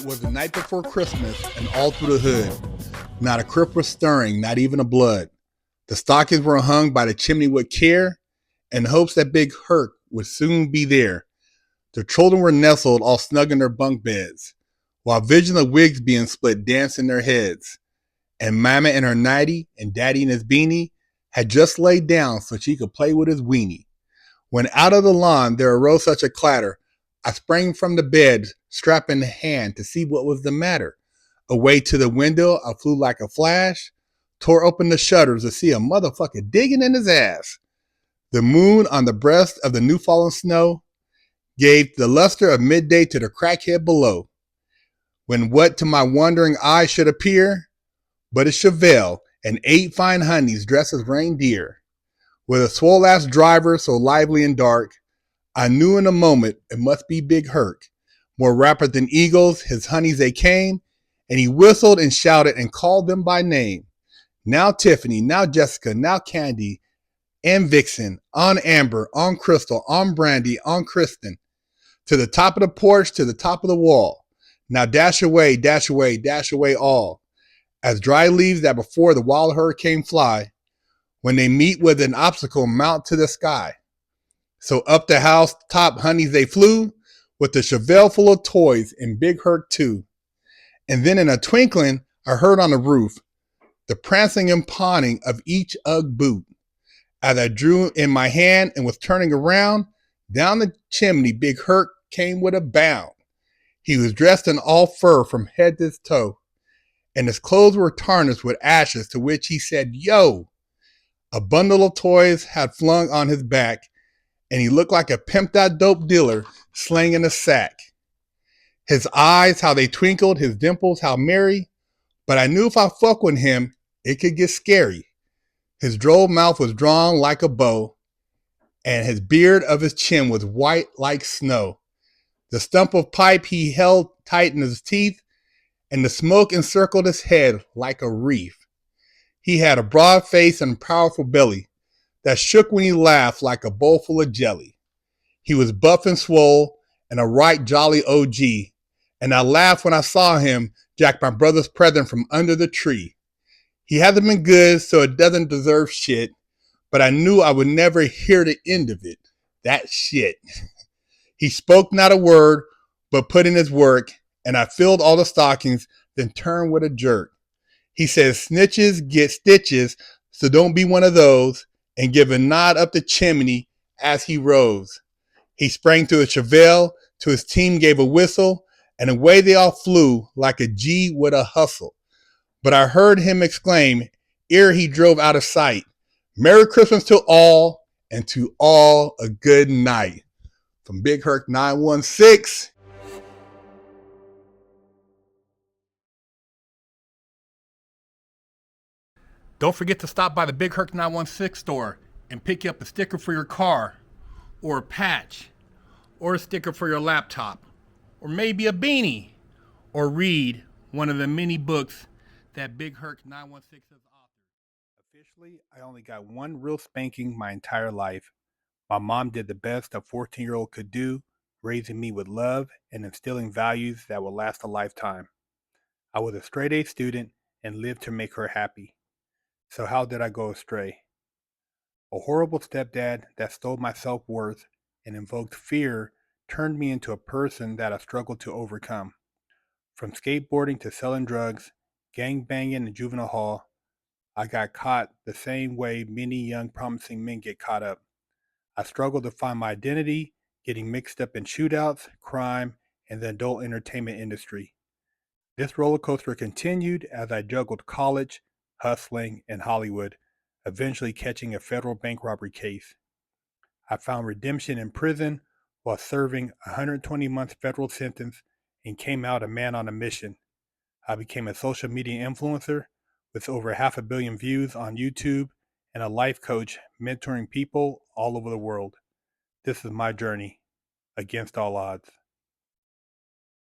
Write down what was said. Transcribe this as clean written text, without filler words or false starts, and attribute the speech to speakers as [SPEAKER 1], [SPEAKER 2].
[SPEAKER 1] was the night before Christmas, and all through the hood, not a crip was stirring, not even a blood. The stockings were hung by the chimney with care, in hopes that Big Herc would soon be there. The children were nestled all snug in their bunk beds, while visions of wigs being split danced in their heads. And Mama in her nightie and Daddy in his beanie had just laid down so she could play with his weenie. When out of the lawn there arose such a clatter, I sprang from the bed, strap in hand, to see what was the matter. Away to the window, I flew like a flash, tore open the shutters to see a motherfucker digging in his ass. The moon on the breast of the new fallen snow gave the luster of midday to the crackhead below. When what to my wondering eye should appear but a Chevelle and 8 fine honeys dressed as reindeer. With a swole-ass driver so lively and dark, I knew in a moment it must be Big Herc. More rapid than eagles, his honeys they came, and he whistled and shouted and called them by name. Now Tiffany, now Jessica, now Candy, and Vixen, on Amber, on Crystal, on Brandy, on Kristen. To the top of the porch, to the top of the wall. Now dash away, dash away, dash away all. As dry leaves that before the wild hurricane fly, when they meet with an obstacle mount to the sky. So up the house top honeys they flew, with the Chevelle full of toys and Big Herc too. And then in a twinkling, I heard on the roof the prancing and pawing of each Ugg boot. As I drew in my hand and was turning around, down the chimney Big Herc came with a bound. He was dressed in all fur from head to toe, and his clothes were tarnished with ashes, to which he said, "Yo!" A bundle of toys had flung on his back, and he looked like a pimped out dope dealer slinging a sack. His eyes, how they twinkled, his dimples, how merry, but I knew if I fuck with him, it could get scary. His droll mouth was drawn like a bow, and his beard of his chin was white like snow. The stump of pipe he held tight in his teeth, and the smoke encircled his head like a wreath. He had a broad face and powerful belly that shook when he laughed like a bowl full of jelly. He was buff and swole and a right jolly OG, and I laughed when I saw him jack my brother's present from under the tree. He hasn't been good, so it doesn't deserve shit, but I knew I would never hear the end of it. That shit. He spoke not a word, but put in his work, and I filled all the stockings, then turned with a jerk. He says, "Snitches get stitches, so don't be one of those," and give a nod up the chimney as he rose. He sprang to a Chevelle, to his team gave a whistle, and away they all flew like a G with a hustle. But I heard him exclaim, ere he drove out of sight, "Merry Christmas to all, and to all a good night." From BigHerc916. Don't forget to stop by the BigHerc916 store and pick up a sticker for your car, or a patch, or a sticker for your laptop, or maybe a beanie, or read one of the many books that BigHerc916 has authored. Officially, I only got one real spanking my entire life. My mom did the best a 14-year-old could do, raising me with love and instilling values that will last a lifetime. I was a straight A student and lived to make her happy. So how did I go astray? A horrible stepdad that stole my self-worth and invoked fear turned me into a person that I struggled to overcome. From skateboarding to selling drugs, gang banging in juvenile hall, I got caught the same way many young promising men get caught up. I struggled to find my identity, getting mixed up in shootouts, crime, and the adult entertainment industry. This roller coaster continued as I juggled college, hustling, and Hollywood, eventually catching a federal bank robbery case. I found redemption in prison while serving a 120-month federal sentence and came out a man on a mission. I became a social media influencer with over 500 million views on YouTube and a life coach mentoring people all over the world. This is my journey against all odds.